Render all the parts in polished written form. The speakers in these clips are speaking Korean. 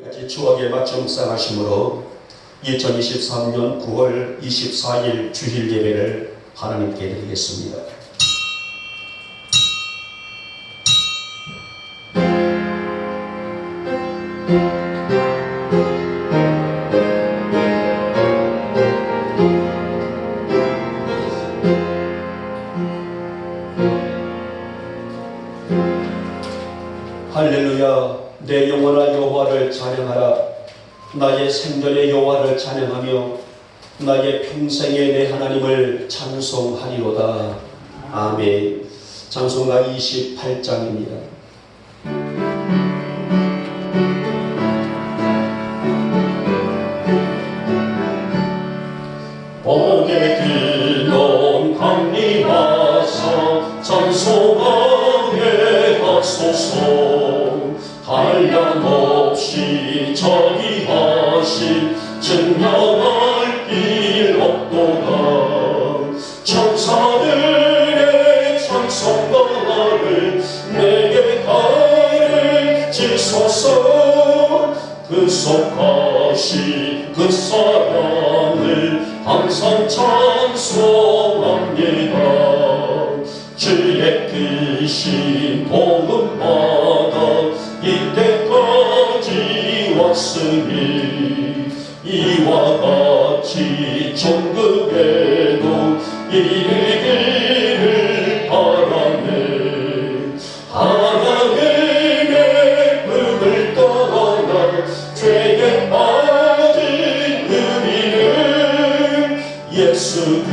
같이 추억에 맞춰 묵상하심으로 2023년 9월 24일 주일 예배를 하나님께 드리겠습니다. 할렐루야. 내 영혼아 여호와를 찬양하라. 나의 생전의 여호와를 찬양하며 나의 평생의 내 하나님을 찬송하리로다. 아멘. 찬송가 28장입니다. 복의 기름 강림하사 찬송하게 하소서. 한량없이 자기하신 증명할 길 없도다. 천사들의 찬송가를 내게 가르치소서. 그 속하신 그 사랑을 항상 찬송합니다. 주의 크신 도움받아 이때까지 왔으니 이와 같이 천국에도 이르기를 바라네. 하나님의 품을 떠나 죄에 빠진 우리를 예수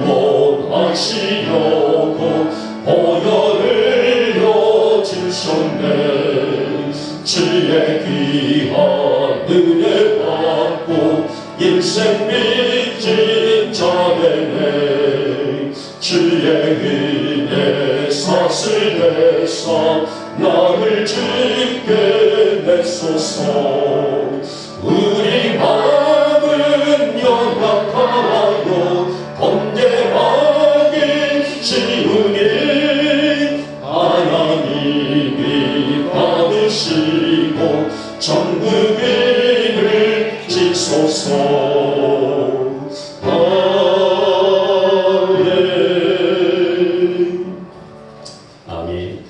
구원하시려고 보혈을 주셨네. 주의 귀한 은혜 받고 인생 빚진 자네네. 주의 은혜 사슬내사 나를 주께 내소서. 우리 마음은 연약하여 범죄하기 쉬우니 하나님이 받으시고 천국을 지소서. 아멘. 아멘.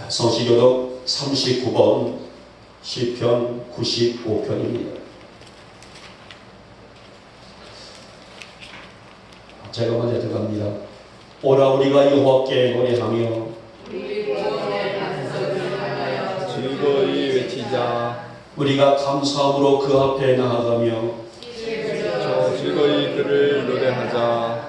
성시교독 39번 시편 95편입니다. 제가 먼저 들어갑니다. 오라 우리가 여호와께 노래하며 즐거이 외치자. 우리가 감사함으로 그 앞에 나아가며 즐거이 그를 노래하자.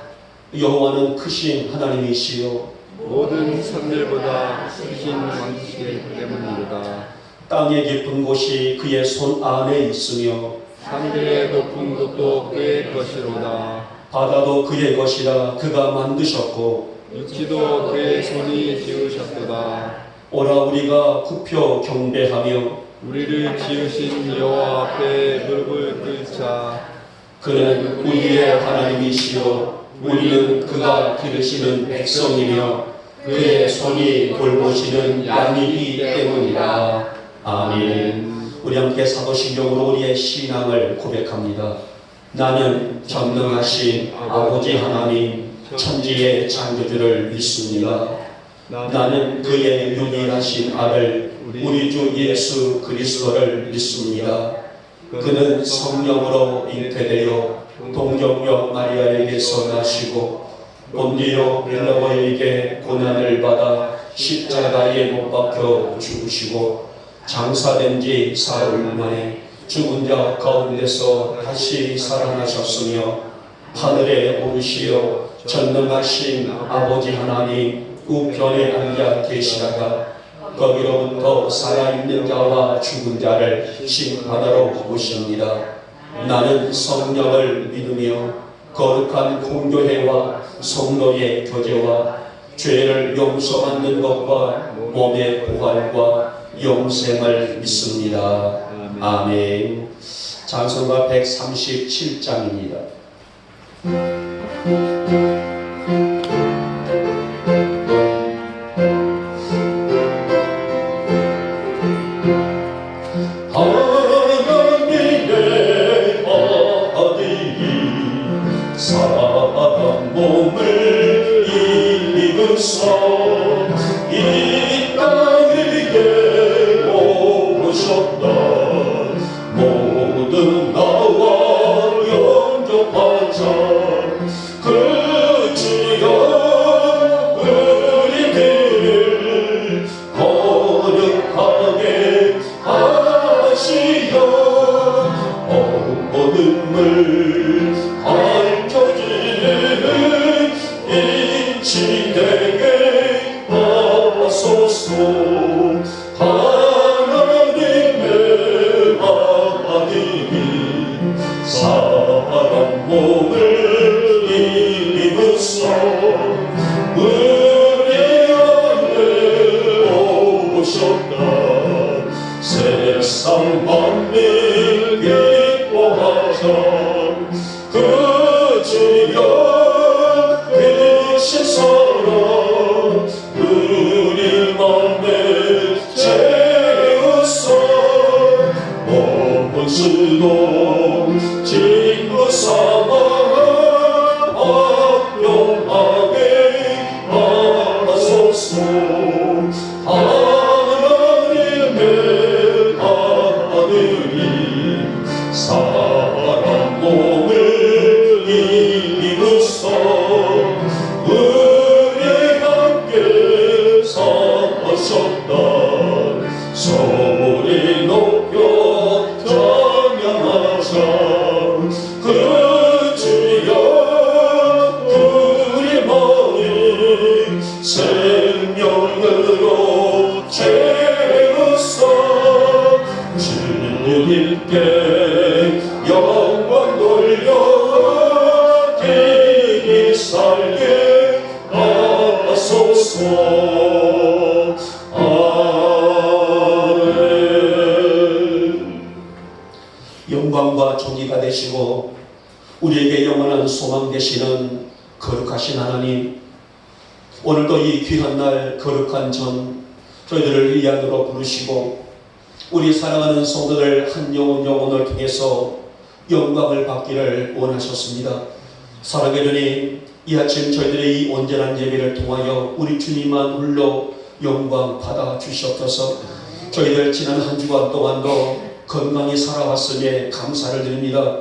여호와는 크신 하나님이시요 모든 선들보다 크신 왕이시기 때문이로다. 땅의 깊은 곳이 그의 손 안에 있으며 산들의 높은 곳도 그의 것이로다. 바다도 그의 것이라 그가 만드셨고 육지도 그의 손이 지으셨도다. 오라 우리가 굽혀 경배하며 우리를 지으신 여호와 앞에 무릎을 꿇자. 그는 우리의 하나님이시요 우리는 그가 기르시는 백성이며 그의 손이 돌보시는 양이기 때문이다. 아멘. 우리 함께 사도신경으로 우리의 신앙을 고백합니다. 나는 전능하신 아버지 하나님 천지의 창조주를 믿습니다. 나는 그의 유일하신 아들 우리 주 예수 그리스도를 믿습니다. 그는 성령으로 잉태되어 동정녀 마리아에게서 나시고 본디오 빌라도에게 고난을 받아 십자가에 못 박혀 죽으시고 장사된 지 사흘 만에 죽은 자 가운데서 다시 살아나셨으며 하늘에 오르시어 전능하신 아버지 하나님 우편에 앉아 계시다가 거기로부터 살아있는 자와 죽은 자를 심판하러 오십니다. 나는 성령을 믿으며 거룩한 공교회와 성도의 교제와 죄를 용서받는 것과 몸의 부활과 영생을 믿습니다. 아멘. 찬송가 137장입니다. Oh 어둠을 밝혀지는 이 시대에 나서서 하나님의 아들이 사람 몸을 입으서 우리 안에 오셨다. 세상 만민 기뻐하자. 그 주여 크신 사랑 우리 맘에 채우소. 모든 수도 친구 삼아 합력하게 하소서. 하나님의 아들이 사람 몸을 입으소. 우리 함께 사셨다. 소리 높여 찬양하자. 그 주여 우리 마음 생명으로 채우소. 주님께 영광 돌려 길이 살게 하소서. 영광과 존귀가 되시고 우리에게 영원한 소망 되시는 거룩하신 하나님, 오늘도 이 귀한 날 거룩한 전 저희들을 이 안으로 부르시고 우리 사랑하는 성도들 한 영혼 영혼을 통해서 영광을 받기를 원하셨습니다. 사랑의 주님, 이 아침 저희들의 이 온전한 예배를 통하여 우리 주님만 홀로 영광 받아 주시옵소서. 저희들 지난 한 주간 동안도 건강히 살아왔으니 감사를 드립니다.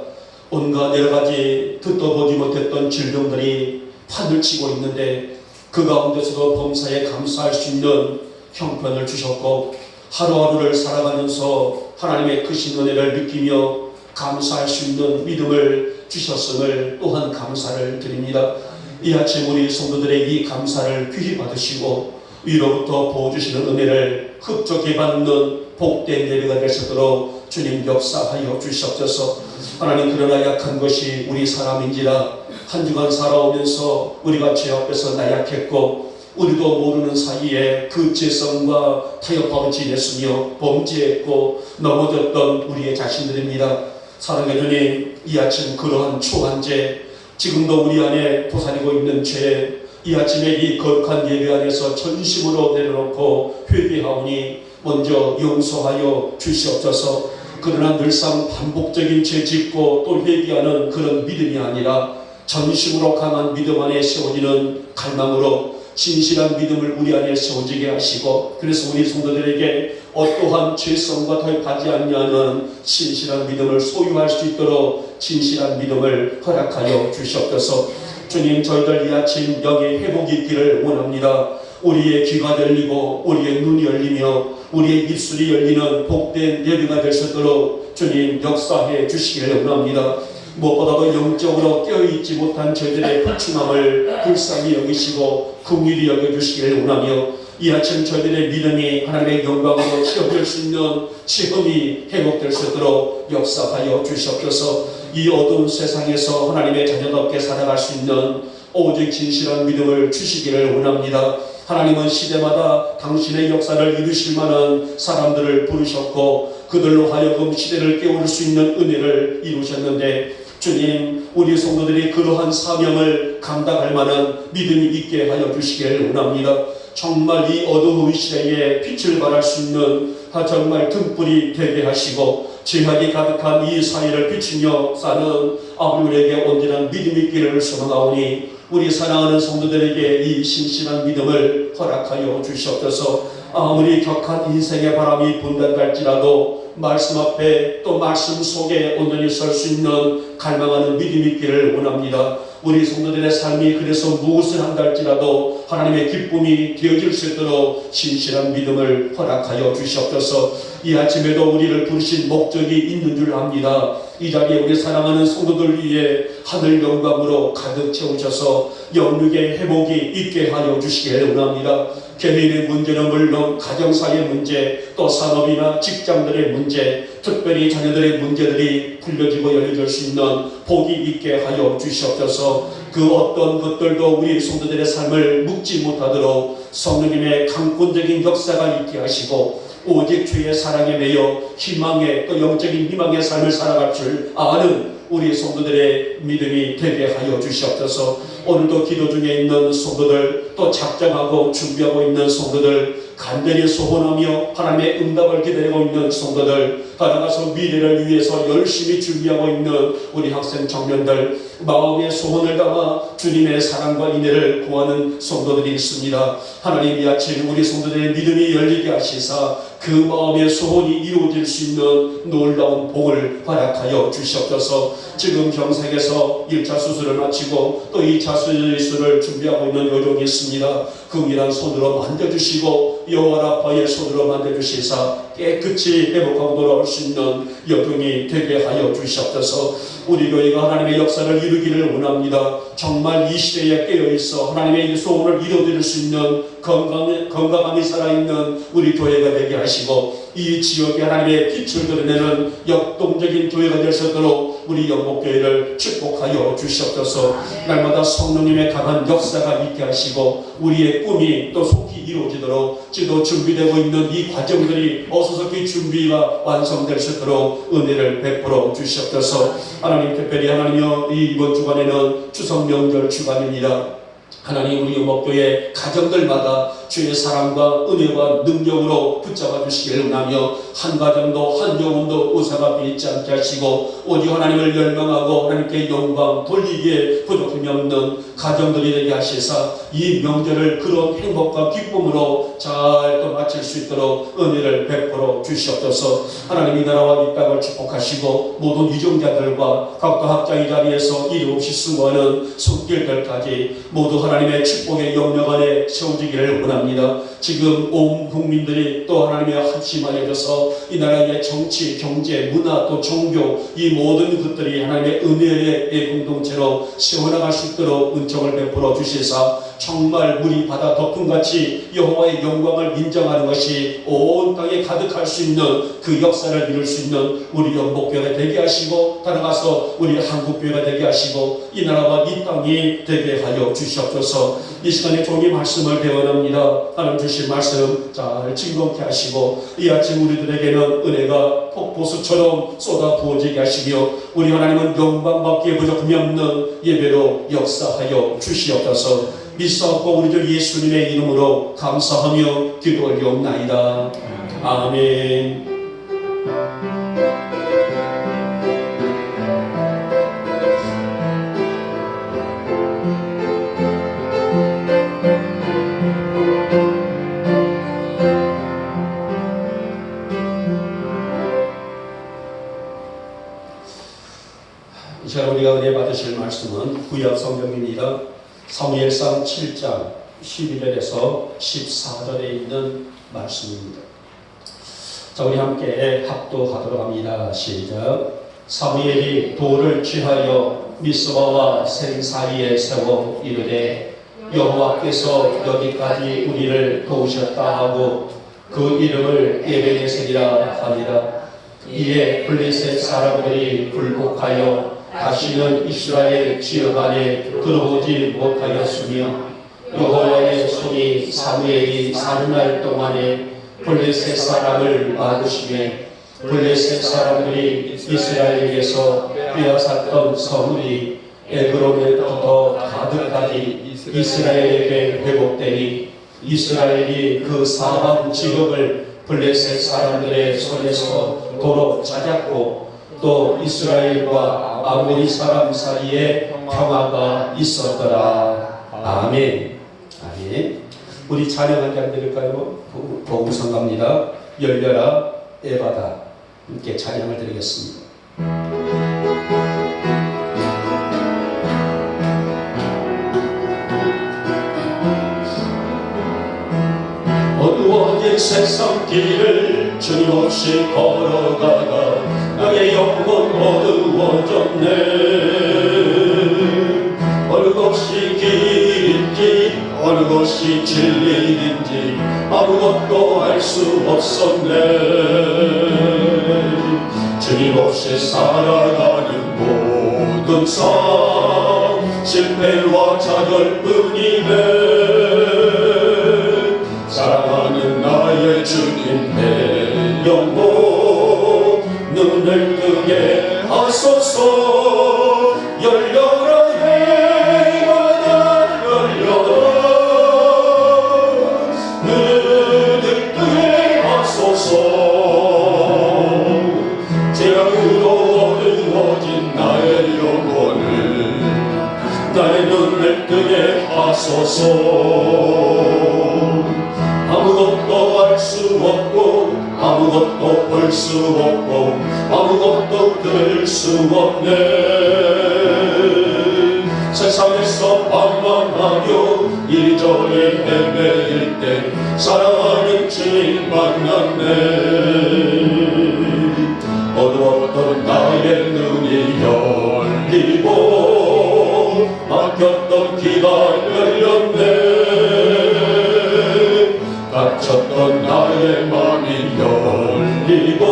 온갖 여러 가지 듣도 보지 못했던 질병들이 판을 치고 있는데 그 가운데서도 범사에 감사할 수 있는 형편을 주셨고 하루하루를 살아가면서 하나님의 크신 은혜를 느끼며 감사할 수 있는 믿음을 주셨음을 또한 감사를 드립니다. 이 아침 우리 성도들의 이 감사를 귀히 받으시고 위로부터 부어주시는 은혜를 흡족히 받는 복된 예배가 될 수 있도록 주님 역사하여 주시옵소서. 하나님, 그러나 약한 것이 우리 사람인지라 한 주간 살아오면서 우리가 죄 앞에서 나약했고 우리도 모르는 사이에 그 죄성과 타협하고 지냈으며 범죄했고 넘어졌던 우리의 자신들입니다. 사랑의 주님, 이 아침 그러한 초한 죄, 지금도 우리 안에 도사리고 있는 죄, 이 아침에 이 거룩한 예배 안에서 전심으로 내려놓고 회개하오니 먼저 용서하여 주시옵소서. 그러나 늘상 반복적인 죄 짓고 또 회개하는 그런 믿음이 아니라 전심으로 강한 믿음 안에 세워지는 갈망으로 진실한 믿음을 우리 안에 세워지게 하시고, 그래서 우리 성도들에게 어떠한 죄성과 타협하지 않냐는 진실한 믿음을 소유할 수 있도록 진실한 믿음을 허락하여 주시옵소서. 주님, 저희들 이 아침 영의 회복이 있기를 원합니다. 우리의 귀가 열리고 우리의 눈이 열리며 우리의 입술이 열리는 복된 예배가 될 수 있도록 주님 역사해 주시기를 원합니다. 무엇보다도 영적으로 깨어있지 못한 저희들의 불충함을 불쌍히 여기시고 긍휼히 여겨주시기를 원하며 이 아침 저희들의 믿음이 하나님의 영광으로 채워질 수 있는 체험이 회복될 수 있도록 역사하여 주시옵소서. 이 어두운 세상에서 하나님의 자녀답게 살아갈 수 있는 오직 진실한 믿음을 주시기를 원합니다. 하나님은 시대마다 당신의 역사를 이루실 만한 사람들을 부르셨고 그들로 하여금 시대를 깨울 수 있는 은혜를 이루셨는데, 주님, 우리 성도들이 그러한 사명을 감당할 만한 믿음이 있게 하여 주시기를 원합니다. 정말 이 어두운 시대에 빛을 발할 수 있는 정말 등불이 되게 하시고 죄악이 가득한 이 사회를 비추며 사는 우리에게 온전한 믿음이 있기를 소망하오니 우리 사랑하는 성도들에게 이 신실한 믿음을 허락하여 주시옵소서. 아무리 격한 인생의 바람이 분단할지라도 말씀 앞에 또 말씀 속에 온전히 설 수 있는 갈망하는 믿음이 있기를 원합니다. 우리 성도들의 삶이 그래서 무엇을 한다 할지라도 하나님의 기쁨이 되어질 수 있도록 신실한 믿음을 허락하여 주시옵소서. 이 아침에도 우리를 부르신 목적이 있는 줄 압니다. 이 자리에 우리 사랑하는 성도들 위해 하늘 영광으로 가득 채우셔서 영육의 회복이 있게 하여 주시기를 원합니다. 개인의 문제는 물론 가정사의 문제, 또 산업이나 직장들의 문제, 특별히 자녀들의 문제들이 풀려지고 열려질 수 있는 복이 있게 하여 주시옵소서. 그 어떤 것들도 우리 성도들의 삶을 묶지 못하도록 성령님의 강권적인 역사가 있게 하시고 오직 주의 사랑에 매여 희망의 또 영적인 희망의 삶을 살아갈 줄 아는 우리 성도들의 믿음이 되게 하여 주시옵소서. 오늘도 기도 중에 있는 성도들, 또 작정하고 준비하고 있는 성도들, 간절히 소원하며 하나님의 응답을 기다리고 있는 성도들, 나아가서 미래를 위해서 열심히 준비하고 있는 우리 학생 청년들, 마음의 소원을 담아 주님의 사랑과 인애를 구하는 성도들이 있습니다. 하나님 이 아침 우리 성도들의 믿음이 열리게 하시사 그 마음의 소원이 이루어질 수 있는 놀라운 복을 허락하여 주시옵소서. 지금 병상에서 1차 수술을 마치고 또 2차 수술을 준비하고 있는 요정이 있습니다. 긍휼한 손으로 만져주시고 영원 아빠의 손으로 만져주시사 깨끗이 회복하고 돌아올 수 있는 여정이 되게 하여 주시옵소서. 우리 교회가 하나님의 역사를 이루기를 원합니다. 정말 이 시대에 깨어있어 하나님의 소원을 이루어드릴 수 있는 건강함이 살아있는 우리 교회가 되게 하시고 이 지역에 하나님의 빛을 드러내는 역동적인 교회가 될 수 있도록 우리 영목교회를 축복하여 주시옵소서. 날마다 성령님의 강한 역사가 있게 하시고 우리의 꿈이 또 속히 이루어지도록 지도 준비되고 있는 이 과정들이 어서서히 준비가 완성될 수 있도록 은혜를 베풀어 주시옵소서. 하나님 특별히 하나님여 이번 주간에는 추석 명절 주간입니다. 하나님 우리 영목교회 가정들마다 주의 사랑과 은혜와 능력으로 붙잡아 주시기를 원하며 한 가정도 한 영혼도 의사가 비지 않게 하시고 오직 하나님을 열망하고 하나님께 영광 돌리기에 부족함이 없는 가정들이 되게 하시사 이 명절을 그런 행복과 기쁨으로 잘 또 마칠 수 있도록 은혜를 베풀어 주시옵소서. 하나님 이 나라와 이 땅을 축복하시고 모든 유정자들과 각도 학장 이 자리에서 일 없이 수고하는 손길들까지 모두 하나님의 축복의 영역 안에 세워지기를 원합니다. 지금 온 국민들이 또 하나님의 한심하여져서 이 나라의 정치, 경제, 문화 또 종교 이 모든 것들이 하나님의 은혜의 공동체로 세워나갈 수 있도록 은총을 베풀어 주시사 정말 물이 바다 덮음같이 여호와의 영광을 인정하는 것이 온 땅에 가득할 수 있는 그 역사를 이룰 수 있는 우리 영목교회가 되게 하시고 따라가서 우리 한국교회가 되게 하시고 이 나라와 이 땅이 되게 하여 주시옵소서. 이 시간에 종이 말씀을 배워납니다. 하나님 주신 말씀 잘 즐겁게 하시고 이 아침 우리들에게는 은혜가 폭포수처럼 쏟아 부어지게 하시며 우리 하나님은 영광받기에 부족함이 없는 예배로 역사하여 주시옵소서. 믿사옵고 우리 주 예수님의 이름으로 감사하며 기도 올리옵나이다. 아멘. 이 시간 우리가 은혜 받으실 말씀은 구약 성경입니다. 사무엘상 7장 12절에서 14절에 있는 말씀입니다. 자, 우리 함께 합독하도록 합니다. 시작. 사무엘이 돌을 취하여 미스바와 생 사이에 세워 이르되 여호와께서 여기까지 우리를 도우셨다 하고 그 이름을 에베네셀이라 하니라. 이에 블레셋 사람들이 굴복하여 다시는 이스라엘 지역 안에 들어오지 못하였으며 여호와의 손이 사무엘이 사는 날 동안에 블레셋 사람을 막으시매 블레셋 사람들이 이스라엘에게서 빼앗았던 성물이 에그론에부터 가득하니 이스라엘에게 회복되니 이스라엘이 그 사방 지역을 블레셋 사람들의 손에서 도로 찾았고 또 이스라엘과 아모리 사람 사이에 평화가 있었더라. 아멘. 아멘. 우리 찬양한 장 드릴까요? 복음성가입니다. 열려라 에바다. 함께 찬양을 드리겠습니다. 세상 길을 주님 없이 걸어가다 나의 영혼 어두워졌네. 어느 것이 길인지 어느 것이 진리인지 아무것도 알 수 없었네. 주님 없이 살아가는 모든 삶 실패와 좌절뿐이네. 사랑하는 나의 주님 내 영혼 눈을 뜨게 하소서. 열려라 행하나 열려라 눈을 뜨게 하소서. 죄악으로 어두워진 나의 영혼을 나의 눈을 뜨게 하소서. 아무것도 알 수 없고 아무것도 볼 수 없고 아무것도 들을 수 없네. 세상에서 방황하며 이리저리 헤매일 때 사랑하는 주님 만났네. 어두웠던 나의 눈이 열리고 막혔던 귀가 열렸네. 갇혔던 나의 맘이 열리고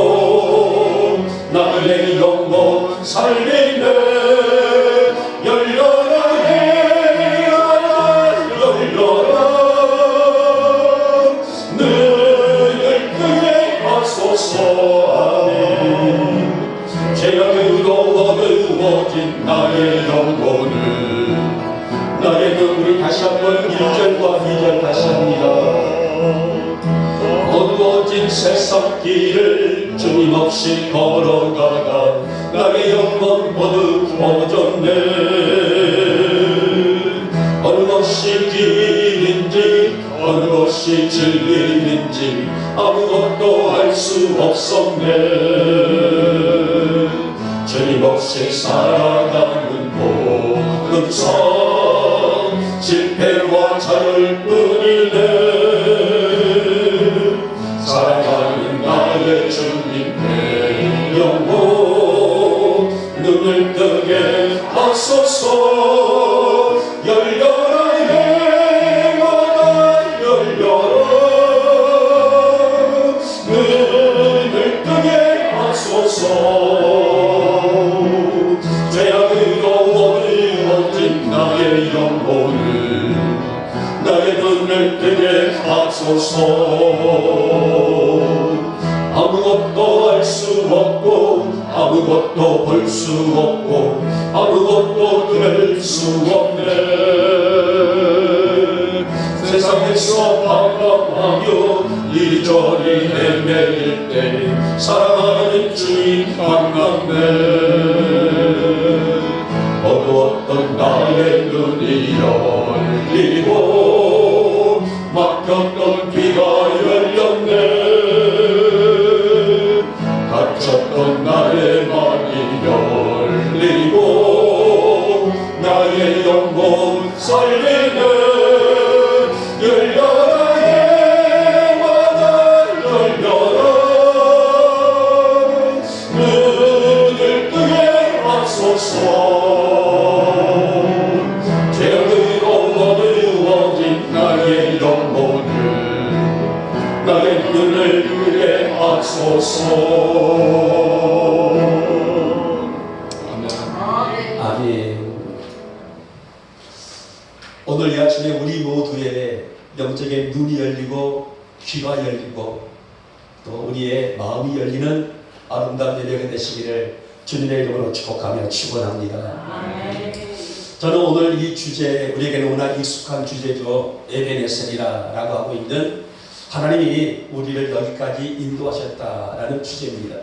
나의 영혼 살리네. 열려라 행하나 열려라 눈을 뜨게 하소서. 죄악으로 어두워진 나의 영혼을 나의 눈을 다시 한번 1절과 2절 다시 합니다. 어두워진 세상 길을 주님 없이 걸어가다 나의 영혼 어두워졌네. 어느 것이 길인지 어느 것이 진리인지 아무것도 알 수 없었네. 주님 없이 살아가는 모든 삶 실패와 좌절뿐이네. 사랑하는 나의 주님 내 영혼 눈을 뜨게 하소서. 열려라 행하나 열려라 눈을 뜨게 하소서. 죄악으로 어두워진 나의 영혼을 나의 눈을 뜨게 하소서. 아무것도 알 수 없고 아무것도 볼 수 없고 아무것도 들을 수 없네. 세상에서 방황하며 이리저리 헤매일 때 사랑하는 주님 만났네. 어두웠던 나의 눈이 열리고 막혔던 귀가 열렸네. 갇혔던 나의 맘이 열리고 나의 영혼 살리네. 열려라 행하나 열려라 눈을 뜨게 하소서. 죄악으로 어두워진 나의 영혼을 나의 눈을 뜨게 하소서. 아멘. 오늘 이 아침에 우리 모두의 영적인 눈이 열리고 귀가 열리고 또 우리의 마음이 열리는 아름다운 예배가 되시기를 주님의 이름으로 축복하며 축원합니다. 저는 오늘 이 주제, 우리에게 너무나 익숙한 주제죠. 에베네셀이라고 하고 있는 하나님이 우리를 여기까지 인도하셨다라는 주제입니다.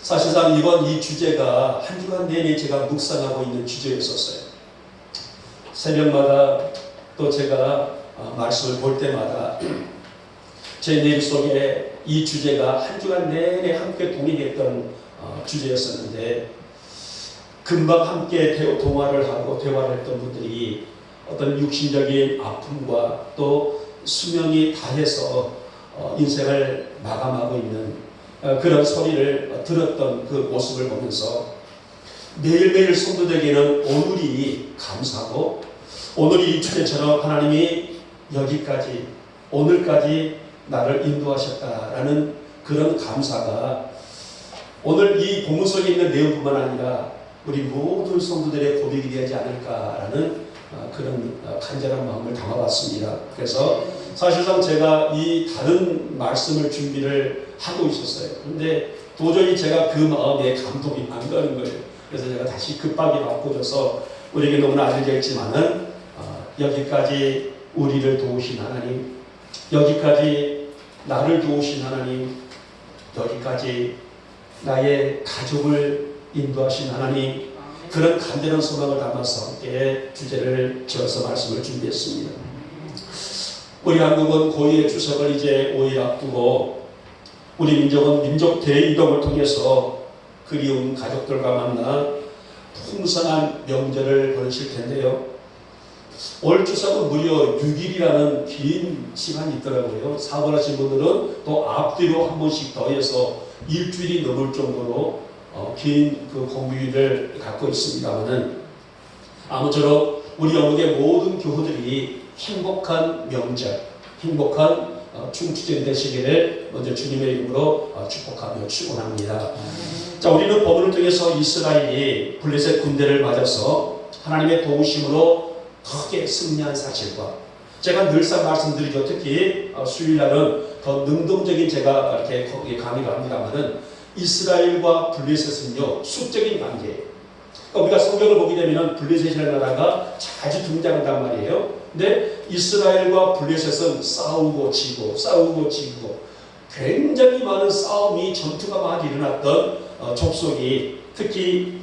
사실상 이번 이 주제가 한 주간 내내 제가 묵상하고 있는 주제였었어요. 새벽마다 또 제가 말씀을 볼 때마다 제 뇌 속에 이 주제가 한 주간 내내 함께 동행했던 주제였었는데, 금방 함께 동화를 하고 대화를 했던 분들이 어떤 육신적인 아픔과 또 수명이 다해서 인생을 마감하고 있는 그런 소리를 들었던 그 모습을 보면서 매일매일 성도들에게는 오늘이 감사하고 오늘이 이 주제처럼 하나님이 여기까지 오늘까지 나를 인도하셨다라는 그런 감사가 오늘 이 본문 속에 있는 내용뿐만 아니라 우리 모든 성도들의 고백이 되지 않을까라는 그런 간절한 마음을 담아봤습니다. 그래서 사실상 제가 이 다른 말씀을 준비를 하고 있었어요. 그런데 도저히 제가 그 마음에 감동이 안 가는 거예요. 그래서 제가 다시 급하게 바꿔줘서 우리에게 너무나 알려져 있지만은 여기까지 우리를 도우신 하나님, 여기까지 나를 도우신 하나님, 여기까지 나의 가족을 인도하신 하나님, 그런 간절한 소망을 담아서 함께 주제를 지어서 말씀을 준비했습니다. 우리 한국은 고유의 추석을 이제 5일 앞두고 우리 민족은 민족 대이동을 통해서 그리운 가족들과 만나 풍성한 명절을 보내실 텐데요. 올 추석은 무려 6일이라는 긴 시간이 있더라고요. 사고를 하신 분들은 또 앞뒤로 한 번씩 더해서 일주일이 넘을 정도로 긴 그 공휴일을 갖고 있습니다만은 아무쪼록 우리 영국의 모든 교우들이 행복한 명절, 행복한 중추절이 되시기를 먼저 주님의 이름으로 축복하며 축원합니다. 자, 우리는 본문을 통해서 이스라엘이 블레셋 군대를 맞아서 하나님의 도우심으로 크게 승리한 사실과 제가 늘상 말씀드리죠. 특히 수요일날은 더 능동적인 제가 이렇게 강의를 합니다만은 이스라엘과 블레셋은요 수적인 관계예요. 그러니까 우리가 성경을 보게 되면 블레셋이라는 나라가 자주 등장한단 말이에요. 근데 이스라엘과 블레셋은 싸우고 지고 굉장히 많은 싸움이 전투가 많이 일어났던 족속이 특히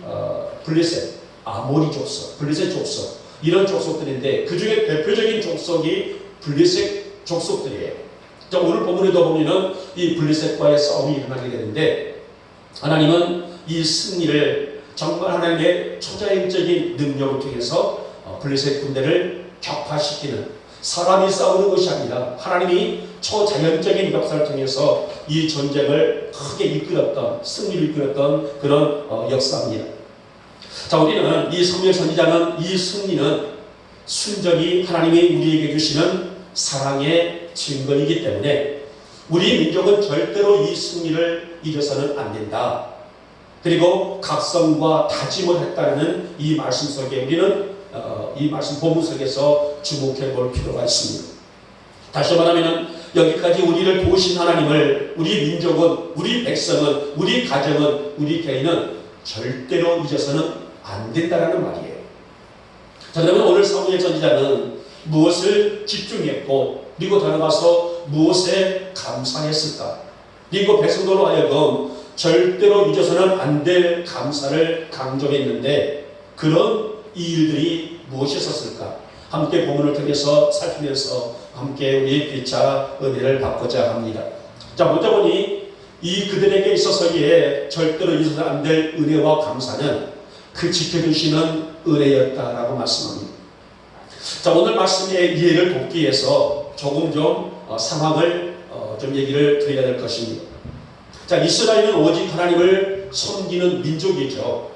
블레셋, 아모리 족속, 블레셋 족속 이런 족속들인데 그 중에 대표적인 족속이 블레셋 족속들이에요. 자, 오늘 본문에도 보면은 이 블레셋과의 싸움이 일어나게 되는데 하나님은 이 승리를 정말 하나님의 초자연적인 능력을 통해서 블레셋 군대를 격파시키는 사람이 싸우는 것이 아니라 하나님이 초자연적인 역사를 통해서 이 전쟁을 크게 이끌었던 승리를 이끌었던 그런 역사입니다. 자, 우리는 이 사무엘 선지자는 이 승리는 순전히 하나님이 우리에게 주시는 사랑의 증거이기 때문에 우리 민족은 절대로 이 승리를 잊어서는 안 된다. 그리고 각성과 다짐을 했다는 이 말씀 속에 우리는 이 말씀 본문 속에서 주목해 볼 필요가 있습니다. 다시 말하면 여기까지 우리를 도우신 하나님을 우리 민족은, 우리 백성은, 우리 가정은, 우리 개인은 절대로 잊어서는 안 된다는 말이에요. 자, 그러면 오늘 사무엘 선지자는 무엇을 집중했고 그리고 더 나아가서 무엇에 감사했을까? 그리고 백성도로 하여금 절대로 잊어서는 안 될 감사를 강조했는데 그런 이 일들이 무엇이었을까? 함께 본문을 통해서 살피면서 함께 우리 빛자 은혜를 받고자 합니다. 자, 먼저 보니 이 그들에게 있어서의 절대로 잊어서는 안 될 은혜와 감사는 그 지켜주시는 은혜였다라고 말씀합니다. 자, 오늘 말씀의 이해를 돕기 위해서 조금 좀 상황을 좀 얘기를 드려야 될 것입니다. 자, 이스라엘은 오직 하나님을 섬기는 민족이죠.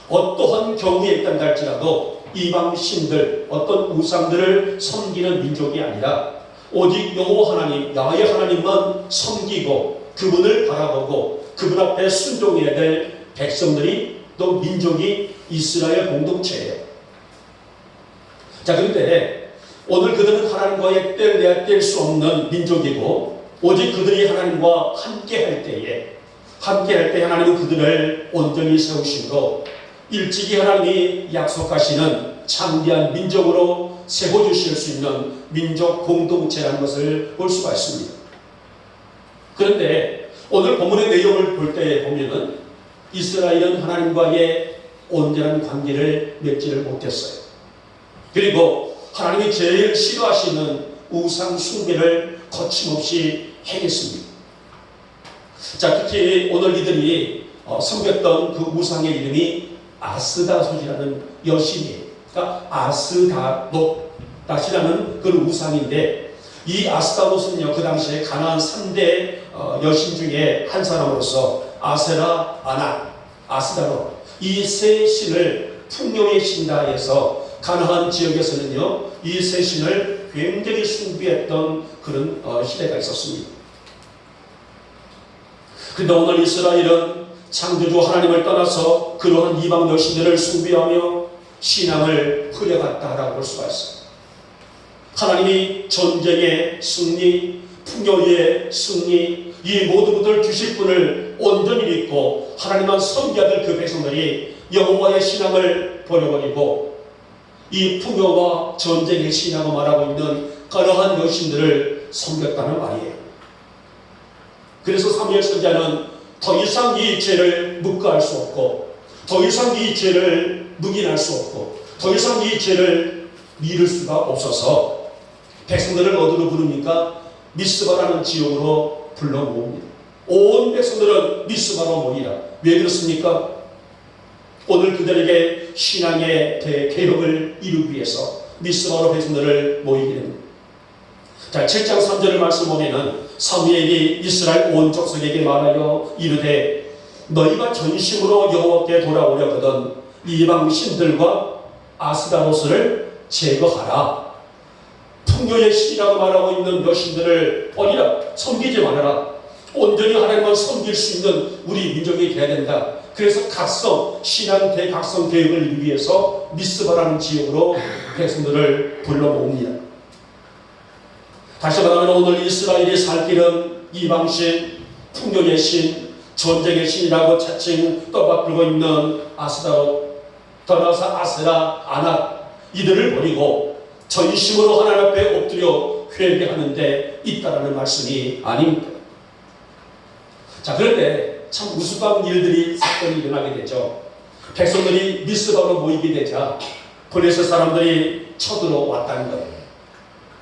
어떠한 경우에 있단다 할지라도 이방 신들, 어떤 우상들을 섬기는 민족이 아니라 오직 여호와 하나님, 야훼 하나님만 섬기고 그분을 바라보고 그분 앞에 순종해야 될 백성들이 또 민족이 이스라엘 공동체예요. 자, 그런데 오늘 그들은 하나님과의 뗄래야 뗄 수 없는 민족이고 오직 그들이 하나님과 함께 할 때에 하나님은 그들을 온전히 세우심으로 일찍이 하나님이 약속하시는 창대한 민족으로 세워주실 수 있는 민족 공동체라는 것을 볼 수가 있습니다. 그런데 오늘 본문의 내용을 볼 때 보면은 이스라엘은 하나님과의 온전한 관계를 맺지를 못했어요. 그리고 하나님이 제일 싫어하시는 우상 숭배를 거침없이 행했습니다. 자, 특히 오늘 이들이 섬겼던 그 우상의 이름이 아스다솥이라는 여신이에요. 그러니까 아스다롯이라는 그런 우상인데 이 아스타롯은요, 그 당시에 가나안 3대 여신 중에 한 사람으로서 아세라, 아낙, 아스타롯 이 세 신을 풍요의 신다해서 가나안 지역에서는요, 이 세 신을 굉장히 숭배했던 그런 시대가 있었습니다. 그런데 오늘 이스라엘은 창조주 하나님을 떠나서 그러한 이방 여신들을 숭배하며 신앙을 흐려갔다라고 볼 수가 있습니다. 하나님이 전쟁의 승리, 풍요의 승리, 이 모든 것을 주실 분을 온전히 믿고 하나님만 섬겨야 될 그 백성들이 여호와의 신앙을 버려버리고 이 풍요와 전쟁의 신앙을 말하고 있는 그러한 여신들을 섬겼다는 말이에요. 그래서 사무엘 선지자는 더 이상 이 죄를 묵과할 수 없고, 더 이상 이 죄를 묵인할 수 없고, 더 이상 이 죄를 미룰 수가 없어서 백성들을 어디로 부릅니까? 미스바라는 지역으로 불러 모읍니다. 온 백성들은 미스바로 모이라. 왜 그렇습니까? 오늘 그들에게 신앙의 대개혁을 이루기 위해서 미스바로 백성들을 모이게 됩니다. 자, 7장 3절을 말씀 보면은 사무엘이 이스라엘 온 족속에게 말하여 이르되 너희가 전심으로 여호와께 돌아오려거든 이방 신들과 아스다로스를 제거하라. 풍요의 신이라고 말하고 있는 여신들을 버리라. 섬기지 말아라. 온전히 하나님만 섬길 수 있는 우리 민족이 되어야 된다. 그래서 각성, 신앙 대각성 계획을 이루기 위해서 미스바라는 지역으로 백성들을 불러 모읍니다. 다시 말하면 오늘 이스라엘이 살 길은 이방신, 풍요의 신, 전쟁의 신이라고 차츰 떠받들고 있는 아스다롯, 떠나서 아세라, 아낙 이들을 버리고 전심으로 하나님 앞에 엎드려 회개하는 데 있다라는 말씀이 아닙니다. 자, 그런데 참 우스꽝 일들이 사건이 일어나게 되죠. 백성들이 미스바로 모이게 되자 블레셋 사람들이 쳐들어왔다는 거예요.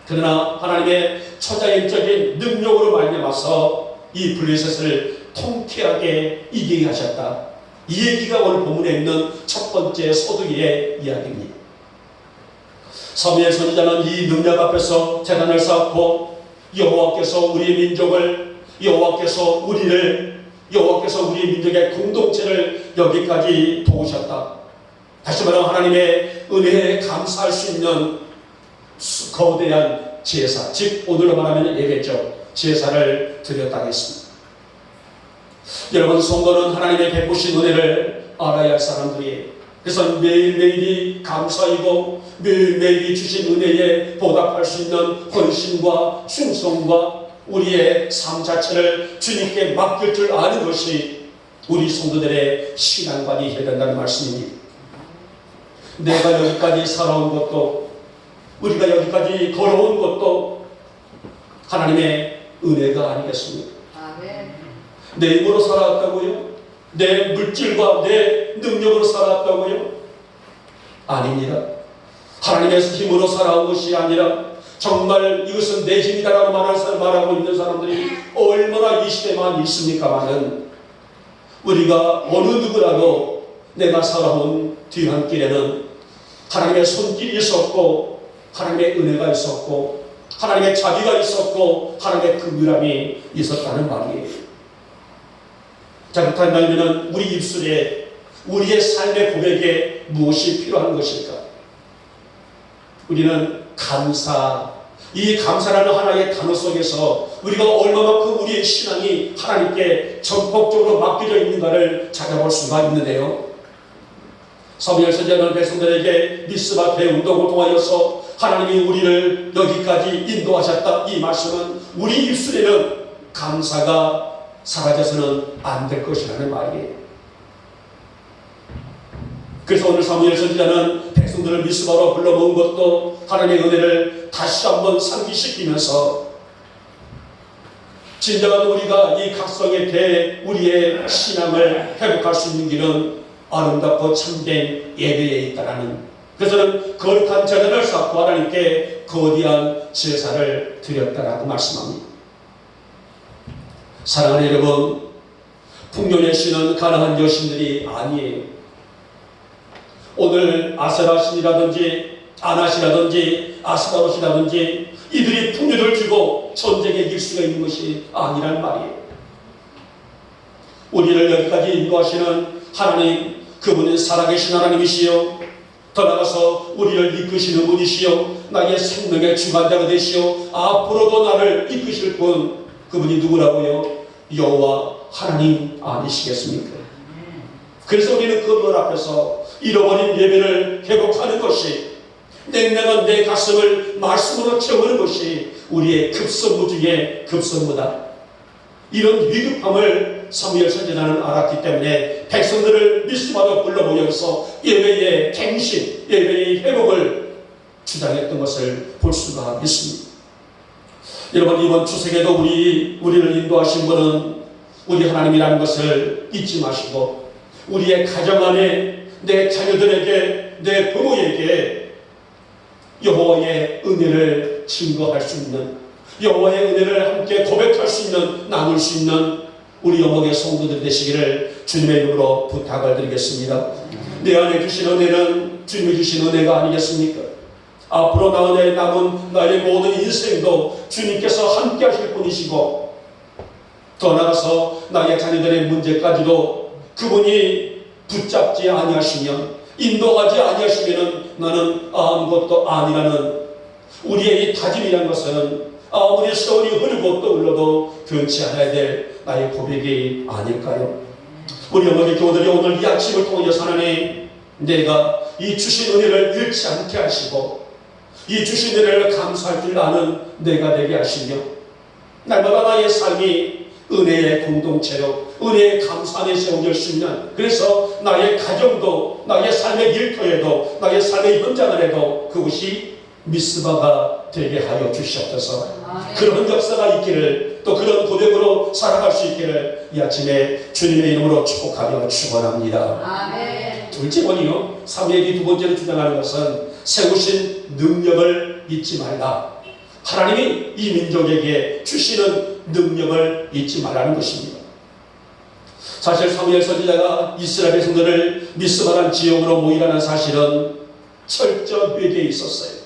그러나 하나님의 초자연적인 능력으로 말미암아서 이 블레셋을 통쾌하게 이기게 하셨다. 이 얘기가 오늘 본문에 있는 첫 번째 소득의 이야기입니다. 사무엘 선지자는 이 능력 앞에서 제단을 쌓고 여호와께서 우리의 민족을, 여호와께서 우리의 민족의 공동체를 여기까지 도우셨다. 다시 말하면 하나님의 은혜에 감사할 수 있는 거대한 제사, 즉 오늘로 말하면 예배죠. 제사를 드렸다고 했습니다. 여러분, 성도는 하나님의 베푸신 은혜를 알아야 할 사람들이에요. 그래서 매일매일이 감사이고 매일매일이 주신 은혜에 보답할 수 있는 헌신과 충성과 우리의 삶 자체를 주님께 맡길 줄 아는 것이 우리 성도들의 신앙관이 해야 된다는 말씀입니다. 내가 여기까지 살아온 것도, 우리가 여기까지 걸어온 것도 하나님의 은혜가 아니겠습니까? 아멘. 내 힘으로 살아왔다고요? 내 물질과 내 능력으로 살아왔다고요? 아닙니다. 하나님의 힘으로 살아온 것이 아니라 정말 이것은 내 힘이다라고 말하고 있는 사람들이 얼마나 이 시대만 있습니까마는 우리가 어느 누구라도 내가 살아온 뒤안길에는 하나님의 손길이 있었고 하나님의 은혜가 있었고 하나님의 자비가 있었고 하나님의 긍휼함이 있었다는 말이에요. 자, 그렇다면 우리 입술에 우리의 삶의 고백에 무엇이 필요한 것일까? 우리는 감사, 이 감사라는 하나의 단어 속에서 우리가 얼마만큼 우리의 신앙이 하나님께 전폭적으로 맡겨져 있는가를 찾아볼 수가 있는데요. 사무엘 선지자는 백성들에게 미스바 대운동을 통하여서 하나님이 우리를 여기까지 인도하셨다. 이 말씀은 우리 입술에는 감사가 사라져서는 안 될 것이라는 말이에요. 그래서 오늘 사무엘 선지자는 백성들을 미스바로 불러 모은 것도 하나님의 은혜를 다시 한번 상기시키면서 진정한 우리가 이 각성에 대해 우리의 신앙을 회복할 수 있는 길은 아름답고 참된 예배에 있다라는, 그래서는 거룩한 제단을 쌓고 하나님께 거대한 제사를 드렸다라고 말씀합니다. 사랑하는 여러분, 풍요의 신은 가난한 여신들이 아니에요. 오늘 아세라 신이라든지 아낫이라든지 아스타롯이라든지 이들이 풍류를 주고 전쟁에 이길 수가 있는 것이 아니란 말이에요. 우리를 여기까지 인도하시는 하나님, 그분은 살아계신 하나님이시요, 더 나아가서 우리를 이끄시는 분이시요, 나의 생명의 주관자가 되시요, 앞으로도 나를 이끄실 분, 그분이 누구라고요? 여호와 하나님 아니시겠습니까? 그래서 우리는 그분 앞에서 잃어버린 예배를 회복하는 것이, 냉랭한 내 가슴을 말씀으로 채우는 것이 우리의 급선무 중에 급선무다. 이런 위급함을 사무엘 선지자는 알았기 때문에 백성들을 미스바로 불러 모여서 예배의 갱신, 예배의 회복을 주장했던 것을 볼 수가 있습니다. 여러분, 이번 추석에도 우리를 인도하신 분은 우리 하나님이라는 것을 잊지 마시고, 우리의 가정 안에, 내 자녀들에게, 내 부모에게 여호와의 은혜를 증거할 수 있는, 여호와의 은혜를 함께 고백할 수 있는, 나눌 수 있는 우리 영광의 성도들 되시기를 주님의 이름으로 부탁을 드리겠습니다. 내 안에 주신 은혜는 주님이 주신 은혜가 아니겠습니까? 앞으로 나의 남은 나의 모든 인생도 주님께서 함께 하실 분이시고, 더 나아가서 나의 자녀들의 문제까지도 그분이 붙잡지 아니하시면, 인도하지 아니하시면 나는 아무것도 아니라는 우리의 이 다짐이라는 것은 아무리 세월이 흐르고 떠올라도 변치 않아야 될 나의 고백이 아닐까요? 우리 영광의 교우들이 오늘 이 아침을 통해서 하나님, 내가 이 주신 은혜를 잃지 않게 하시고 이 주신 은혜를 감사할 줄 아는 내가 되게 하시며, 날마다 나의 삶이 은혜의 공동체로, 은혜의 감사 안에 세워질 수 있는, 그래서 나의 가정도, 나의 삶의 일터에도, 나의 삶의 현장에도 그것이 미스바가 되게 하여 주시옵소서. 그런 역사가 있기를, 또 그런 고백으로 살아갈 수 있기를 이 아침에 주님의 이름으로 축복하며 축원합니다. 아멘. 둘째 번이요, 사무엘이 두 번째로 주장하는 것은 세우신 능력을 잊지 말라. 하나님이 이 민족에게 주시는 능력을 잊지 말라는 것입니다. 사실 사무엘 선지자가 이스라엘 백성들을 미스바란 지역으로 모이라는 사실은 철저한 회개에 있었어요.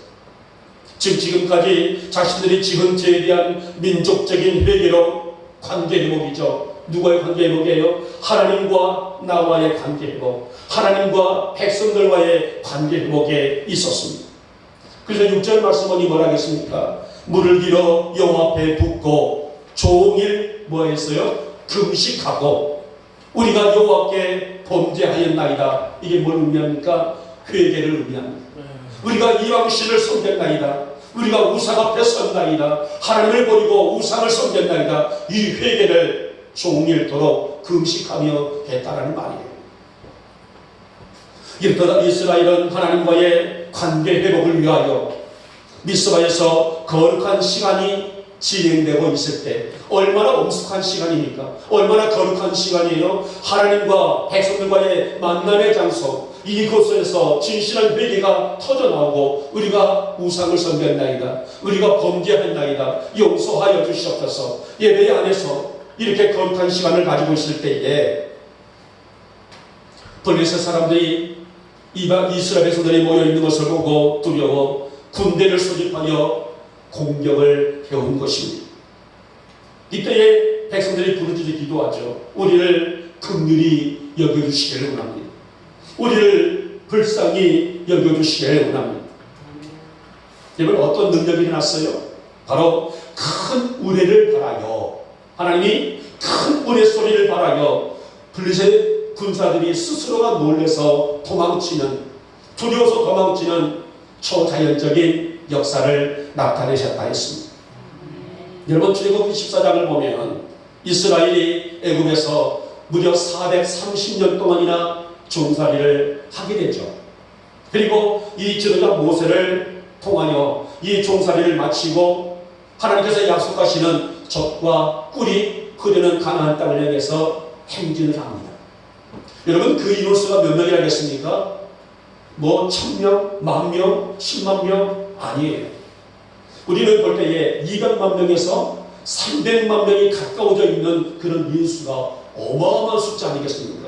지금까지 자신들이 지은 죄에 대한 민족적인 회개로 관계 회복이죠. 누구의 관계 회복이에요? 하나님과 나와의 관계 회복, 하나님과 백성들과의 관계 회복에 있었습니다. 그래서 6절 말씀은 뭐라 하겠습니까? 물을 길어 여호와 앞에 붓고 종일 뭐 했어요? 금식하고 우리가 여호와께 범죄하였나이다. 이게 뭘 의미합니까? 회개를 의미합니다. 우리가 이방신을 섬겼나이다. 우리가 우상 앞에 섰나이다. 하나님을 버리고 우상을 섬겼나이다. 이 회개를 종일토록 금식하며 했다라는 말이에요. 이렇다 이스라엘은 하나님과의 관계 회복을 위하여 미스바에서 거룩한 시간이 진행되고 있을 때, 얼마나 엄숙한 시간입니까? 얼마나 거룩한 시간이에요? 하나님과 백성들과의 만남의 장소, 이곳에서 진실한 회개가 터져나오고, 우리가 우상을 섬겼나이다, 우리가 범죄했나이다, 용서하여 주시옵소서. 예배 안에서 이렇게 거룩한 시간을 가지고 있을 때에 블레셋 사람들이 이스라엘 백성들이 모여있는 것을 보고 두려워 군대를 소집하여 공격을 해온 것입니다. 이때에 백성들이 부르짖어 기도하죠. 우리를 긍휼히 여겨주시기를 원합니다. 우리를 불쌍히 여겨주시기를 원합니다. 여러분, 어떤 능력이 일어났어요? 바로 큰 우레를 바라여, 하나님이 큰 우레 소리를 바라여 블레셋 군사들이 스스로가 놀래서 도망치는, 두려워서 도망치는 초자연적인 역사를 나타내셨다 했습니다. 여러분, 출애굽기 14장을 보면 이스라엘이 애굽에서 무려 430년 동안이나 종살이를 하게 되죠. 그리고 이 지도자 모세를 통하여 이 종살이를 마치고 하나님께서 약속하시는 젖과 꿀이 흐르는 가나안 땅을 향해서 행진을 합니다. 여러분, 그 인원수가 몇 명이라겠습니까? 뭐 1000명, 10,000명, 100,000명 아니에요. 우리는 볼 때에 200만 명에서 300만 명이 가까워져 있는 그런 인수가 어마어마한 숫자 아니겠습니까?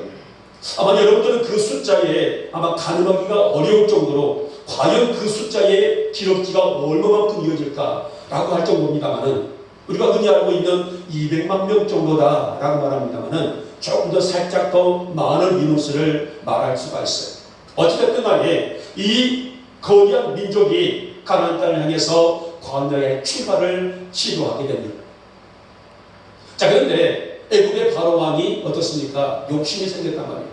아마 여러분들은 그 숫자에 아마 가늠하기가 어려울 정도로 과연 그 숫자의 기록지가 얼마만큼 이어질까 라고 할 정도입니다만은, 우리가 흔히 알고 있는 200만 명 정도다라고 말합니다만은 조금 더 살짝 더 많은 인원수를 말할 수가 있어요. 어찌됐든 간에 이 거대한 민족이 가나안 땅을 향해서 광야의 출발을 시도하게 됩니다. 자, 그런데 애굽의 바로 왕이 어떻습니까? 욕심이 생겼단 말이에요.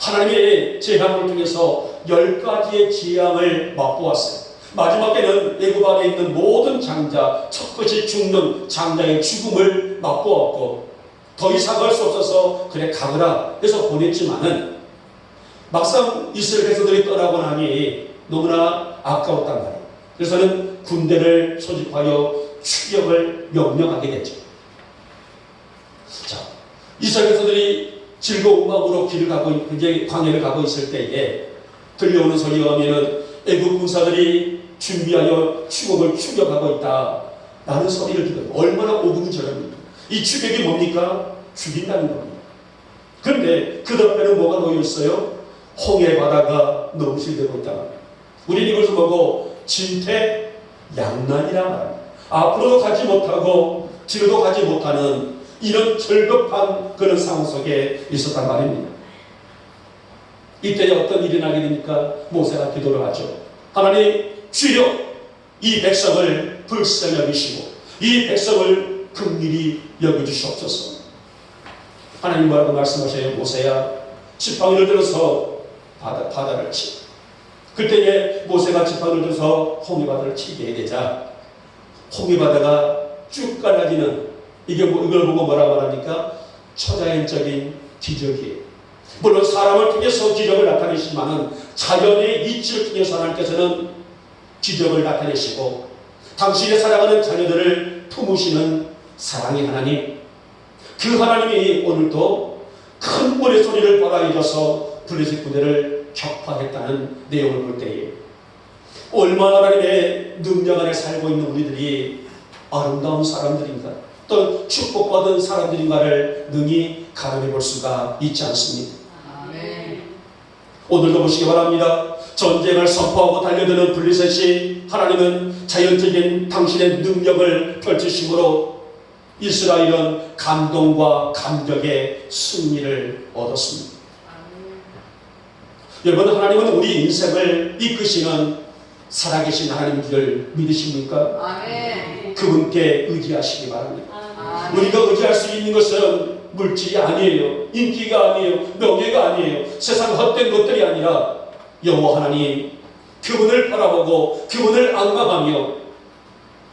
하나님의 재앙을 통해서 10가지의 재앙을 맛보았어요. 마지막에는 애굽 안에 있는 모든 장자, 첫 것이 죽는 장자의 죽음을 맛보았고, 더 이상 할 수 없어서 그래 가거라 해서 보냈지만은 막상 이스라엘 백성들이 떠나고 나니 너무나 아까웠단 말이에요. 그래서는 군대를 소집하여 추격을 명령하게 됐죠. 자, 이스라엘 백성들이 즐거운 마음으로 길을 가고, 이제 광야를 가고 있을 때에 들려오는 소리가 오면은 애굽 군사들이 준비하여 추격하고 있다 라는 소리를 듣거든요. 얼마나 오금절합니까? 이 추격이 뭡니까? 죽인다는 겁니다. 그런데 그 덮에는 뭐가 놓여 있어요? 홍해 바다가 넘실대고 있다. 우리는 이것을 보고 진퇴양난이라 말합니다. 앞으로도 가지 못하고 뒤로도 가지 못하는 이런 절급한 그런 상황 속에 있었단 말입니다. 이때 어떤 일이 나게 됩니까? 모세가 기도를 하죠. 하나님, 주여 이 백성을 불쌍히 여기시고 이 백성을 긍휼히 여겨주시옵소서. 하나님 뭐라고 말씀하셔요? 모세야, 지팡이를 들어서 바다를 치. 그때에 모세가 지팡이를 들어서 홍해바다를 치게 되자 홍해바다가 쭉 갈라지는, 이걸 보고 뭐라고 말합니까? 초자연적인 기적이에요. 물론 사람을 통해서 기적을 나타내시지만은 자연의 이치를 통해서 하나님께서는 기적을 나타내시고 당신의 사랑하는 자녀들을 품으시는 사랑의 하나님, 그 하나님이 오늘도 큰 물의 소리를 벌하여줘서 블레셋 군대를 격파했다는 내용을 볼 때에 얼마나 하나님의 능력 안에 살고 있는 우리들이 아름다운 사람들인가, 또 축복받은 사람들인가를 능히 가늠해 볼 수가 있지 않습니까? 아멘. 오늘도 보시기 바랍니다. 전쟁을 선포하고 달려드는 블레셋이 하나님은 자연적인 당신의 능력을 펼치심으로 이스라엘은 감동과 감격의 승리를 얻었습니다. 여러분, 하나님은 우리 인생을 이끄시는 살아계신 하나님인 줄 믿으십니까? 아멘. 그분께 의지하시기 바랍니다. 아멘. 우리가 의지할 수 있는 것은 물질이 아니에요. 인기가 아니에요. 명예가 아니에요. 세상 헛된 것들이 아니라 여호와 하나님, 그분을 바라보고 그분을 앙망하며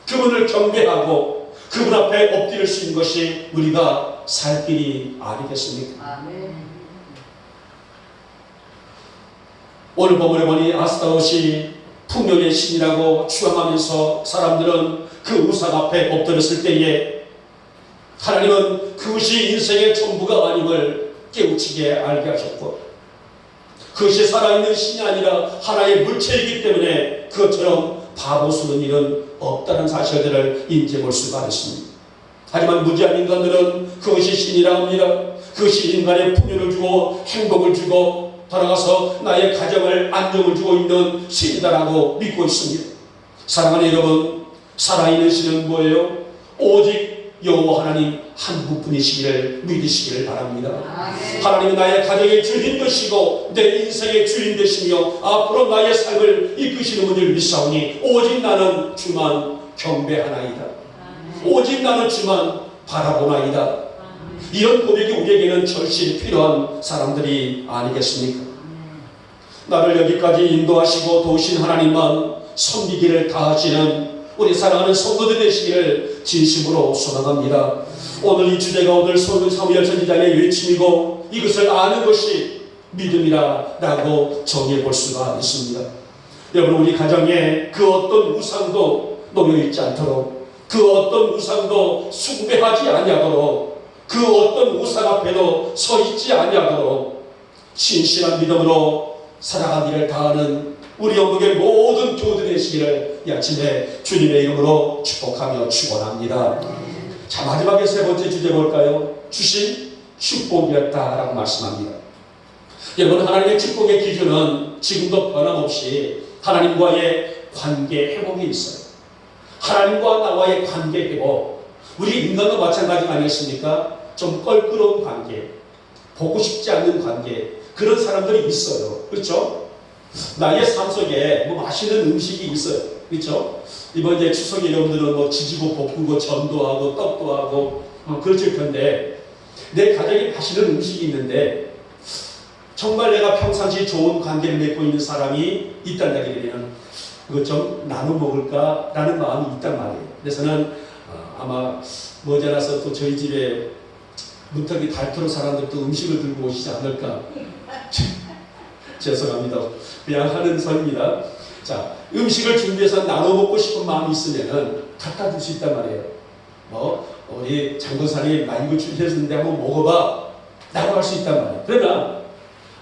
그분을 경배하고 그분 앞에 엎드릴 수 있는 것이 우리가 살 길이 아니겠습니까? 아멘. 오늘 본문에 보니 아스타롯이 풍요의 신이라고 추앙하면서 사람들은 그 우상 앞에 엎드렸을 때에 하나님은 그것이 인생의 전부가 아님을 깨우치게 알게 하셨고, 그것이 살아있는 신이 아니라 하나의 물체이기 때문에 그것처럼 바보스러운 일은 없다는 사실들을 인지해 볼 수가 있습니다. 하지만 무지한 인간들은 그것이 신이라 합니다. 그것이 인간의 풍요를 주고 행복을 주고 돌아가서 나의 가정을 안정을 주고 있는 신이다라고 믿고 있습니다. 사랑하는 여러분, 살아있는 신은 뭐예요? 오직 여호와 하나님 한 분뿐이시기를 믿으시기를 바랍니다. 아멘. 하나님은 나의 가정의 주인 되시고 내 인생의 주인 되시며 앞으로 나의 삶을 이끄시는 분을 믿사오니 오직 나는 주만 경배하나이다. 오직 나는 주만 바라보나이다. 이런 고백이 우리에게는 절실히 필요한 사람들이 아니겠습니까? 나를 여기까지 인도하시고 도우신 하나님만 섬기기를 다하시는 우리 사랑하는 성도들 되시기를 진심으로 소망합니다. 오늘 이 주제가 오늘 사무엘 선지자의 외침이고 이것을 아는 것이 믿음이라고 정의해 볼 수가 있습니다. 여러분, 우리 가정에 그 어떤 우상도 놓여있지 않도록, 그 어떤 우상도 숭배하지 아니하도록, 그 어떤 우상 앞에도 서 있지 아니하도록 신실한 믿음으로 살아가기를 다하는 우리 영국의 모든 교우들 되시기를 이 아침에 주님의 이름으로 축복하며 축원합니다. 자, 마지막에 세 번째 주제 볼까요? 주신 축복이었다라고 말씀합니다. 여러분, 하나님의 축복의 기준은 지금도 변함없이 하나님과의 관계 회복이 있어요. 하나님과 나와의 관계 회복. 우리 인간도 마찬가지 아니겠습니까? 좀 껄끄러운 관계, 보고 싶지 않는 관계, 그런 사람들이 있어요. 그렇죠? 나의 삶 속에 뭐 맛있는 음식이 있어요. 그렇죠? 이번 이제 추석에 여러분들은 뭐 지지고 볶고 전도 하고 떡도 하고 그러실 텐데, 내 가정에 맛있는 음식이 있는데 정말 내가 평상시 좋은 관계를 맺고 있는 사람이 있다는 얘기 되면 그거 좀 나눠 먹을까라는 마음이 있단 말이에요. 그래서는 아마 머지않아서 또 저희 집에 문턱이 닳도록 사람들도 음식을 들고 오시지 않을까. 죄송합니다. 그냥 하는 소리입니다. 자, 음식을 준비해서 나눠 먹고 싶은 마음이 있으면은 갖다 줄 수 있단 말이에요. 뭐 우리 장도사님 나 이거 준비했는데 한번 먹어봐 라고 할 수 있단 말이에요. 그러나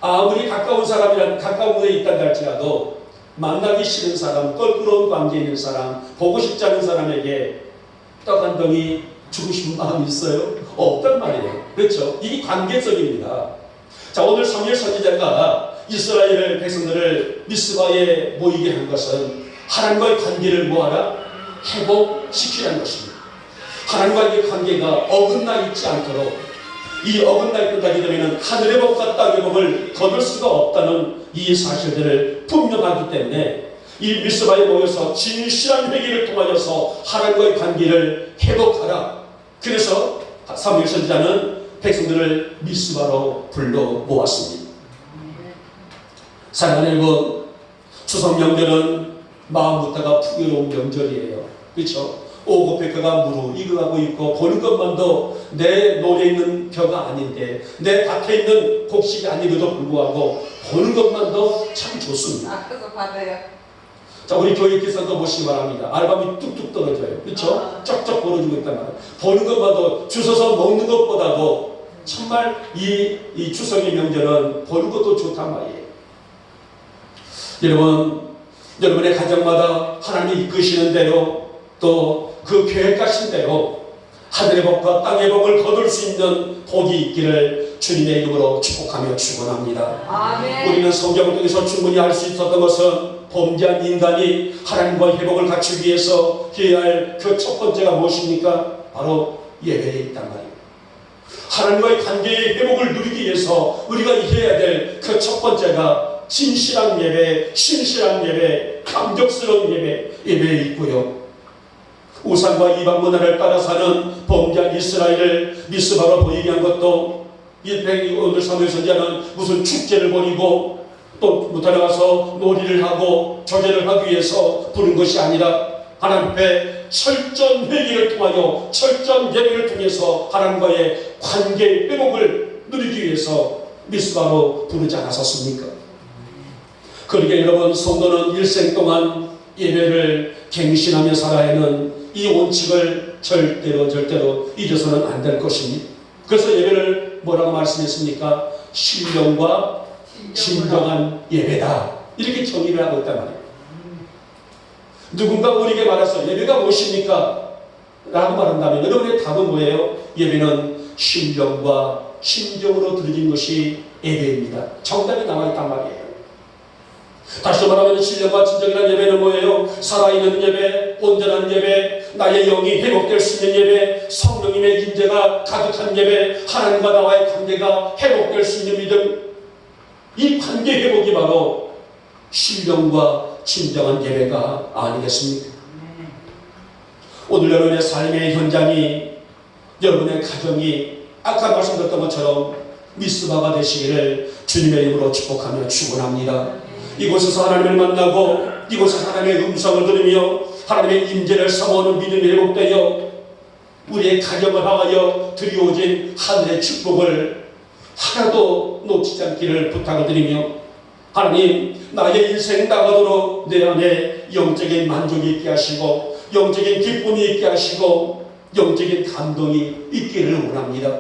아무리 가까운 사람이란 가까운 곳에 있다 할지라도 만나기 싫은 사람, 껄끄러운 관계에 있는 사람, 보고 싶지 않은 사람에게 떡 한 덩이 주고 싶은 마음이 있어요? 없단 말이에요. 그렇죠? 이게 관계성입니다. 자, 오늘 사무엘 선지자가 이스라엘 백성들을 미스바에 모이게 한 것은 하나님과의 관계를 뭐하라? 회복시키라는 것입니다. 하나님과의 관계가 어긋나 있지 않도록, 이 어긋나 있다게 되면 하늘의 복과 땅의 복을 거둘 수가 없다는 이 사실들을 분명하기 때문에 이 미스바에 모여서 진실한 회개를 통하여서 하나님과의 관계를 회복하라. 그래서 사무엘 선지자는 백성들을 미스바로 불러 모았습니다. 사랑하는 여러분, 추석 명절은 마음부터가 풍요로운 명절이에요. 그렇죠? 오고 백화가 무르익어가고 있고 보는 것만도 내 노래 있는 벼가 아닌데, 내 밭에 있는 곡식이 아니고도 불구하고 보는 것만도 참 좋습니다. 그래서 받아요. 자, 우리 교육기사도 보시기 바랍니다. 알밤이 뚝뚝 떨어져요. 그렇죠? 쩍쩍 벌어지고 있단 말이에요. 보는 것만도 주워서 먹는 것보다도 정말 이 추석의 명절은 보는 것도 좋단 말이에요. 여러분의 가정마다 하나님이 이끄시는 대로 또 그 계획하신 대로 하늘의 복과 땅의 복을 거둘 수 있는 복이 있기를 주님의 이름으로 축복하며 축원합니다. 아멘. 우리는 성경을 통해서 충분히 알 수 있었던 것은 범죄한 인간이 하나님과의 회복을 갖추기 위해서 해야 할 그 첫 번째가 무엇입니까? 바로 예배에 있단 말이에요. 하나님과의 관계의 회복을 누리기 위해서 우리가 해야 될 그 첫 번째가 진실한 예배, 신실한 예배, 감격스러운 예배에 있고요. 우상과 이방 문화를 따라 사는 범죄한 이스라엘을 미스바로 보이게 한 것도, 오늘 사무엘 선지자는 무슨 축제를 벌이고 또 무탈에 가서 놀이를 하고 조제를 하기 위해서 부른 것이 아니라 하나님 앞에 철저한 회개를 통하여 철저한 예배를 통해서 하나님과의 관계의 회복을 누리기 위해서 미스바로 부르지 않았었습니까? 그러게 여러분, 성도는 일생 동안 예배를 갱신하며 살아야 하는 이 원칙을 절대로 잊어서는 안 될 것입니다. 그래서 예배를 뭐라고 말씀했습니까? 신령과 진정한 예배다. 이렇게 정의를 하고 있단 말이에요. 누군가 우리에게 말해서 예배가 무엇입니까? 라고 말한다면 여러분의 답은 뭐예요? 예배는 신령과 진정으로 드려진 것이 예배입니다. 정답이 나와 있단 말이에요. 다시 말하면 신령과 진정이라는 예배는 뭐예요? 살아있는 예배, 온전한 예배, 나의 영이 회복될 수 있는 예배, 성령님의 임재가 가득한 예배, 하나님과 나와의 관계가 회복될 수 있는 믿음, 이 관계 회복이 바로 신령과 진정한 예배가 아니겠습니까? 오늘 여러분의 삶의 현장이, 여러분의 가정이 아까 말씀드렸던 것처럼 미스바가 되시기를 주님의 이름으로 축복하며 축원합니다. 이곳에서 하나님을 만나고 이곳에서 하나님의 음성을 들으며 하나님의 임재를 사모하는 믿음이 회복되어 우리의 가정을 향하여 드리워진 하늘의 축복을 하나도 놓치지 않기를 부탁을 드리며, 하나님, 나의 인생 나가도록 내 안에 영적인 만족이 있게 하시고 영적인 기쁨이 있게 하시고 영적인 감동이 있기를 원합니다.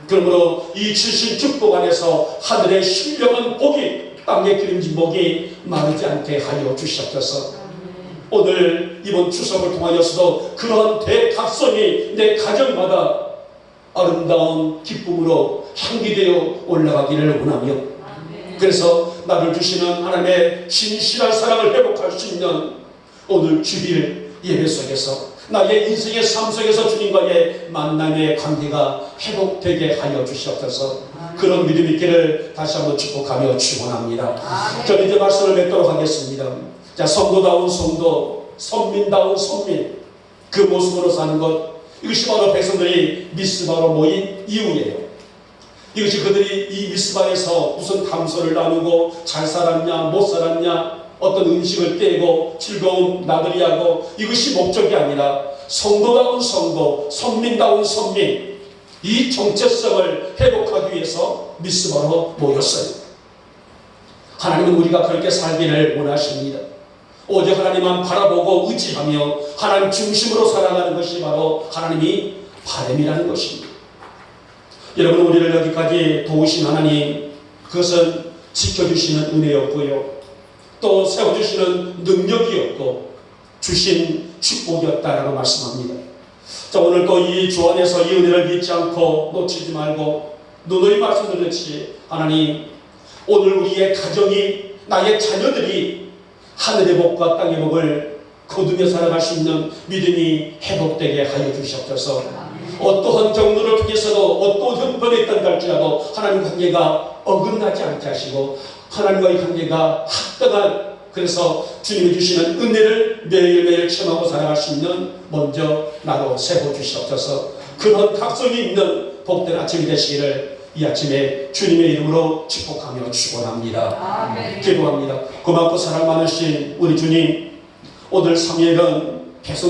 그러므로 이 주신 축복 안에서 하늘의 신령한 복이, 땅의 기름진 복이 마르지 않게 하여 주시옵소서. 오늘 이번 추석을 통하여서도 그러한 대각선이 내 가정마다 아름다운 기쁨으로 향기되어 올라가기를 원하며, 그래서 나를 주시는 하나님의 진실한 사랑을 회복할 수 있는 오늘 주일 예배 속에서 나의 인생의 삶 속에서 주님과의 만남의 관계가 회복되게 하여 주시옵소서. 그런 믿음 있기를 다시 한번 축복하며 축원합니다. 저는 이제 말씀을 맺도록 하겠습니다. 자, 성도다운 성도, 선민다운 선민, 그 모습으로 사는 것, 이것이 바로 백성들이 미스바로 모인 이유예요. 이것이 그들이 이 미스바에서 무슨 담소를 나누고 잘 살았냐 못 살았냐 어떤 음식을 떼고 즐거운 나들이 하고 이것이 목적이 아니라 성도다운 성도, 선민다운 선민, 이 정체성을 회복하기 위해서 미스바로 모였어요. 하나님은 우리가 그렇게 살기를 원하십니다. 오직 하나님만 바라보고 의지하며 하나님 중심으로 살아가는 것이 바로 하나님이 바람이라는 것입니다. 여러분, 우리를 여기까지 도우신 하나님, 그것은 지켜주시는 은혜였고요, 또 세워주시는 능력이었고 주신 축복이었다라고 말씀합니다. 자, 오늘 또 이 주 안에서 이 은혜를 잊지 않고 놓치지 말고 누누이 말씀드렸듯이 하나님, 오늘 우리의 가정이, 나의 자녀들이 하늘의 복과 땅의 복을 거두며 살아갈 수 있는 믿음이 회복되게 하여 주시옵소서. 어떠한 경로를 통해서도 어떠한 형편에 있던가 할지라도 하나님 관계가 어긋나지 않게 하시고 하나님과의 관계가 합당한, 그래서 주님이 주시는 은혜를 매일매일 체험하고 살아갈 수 있는 먼저 나로 세워주시옵소서. 그런 각성이 있는 복된 아침이 되시기를 이 아침에 주님의 이름으로 축복하며 축원합니다. 기도합니다. 고맙고 사랑 많으신 우리 주님, 오늘 3일은 계속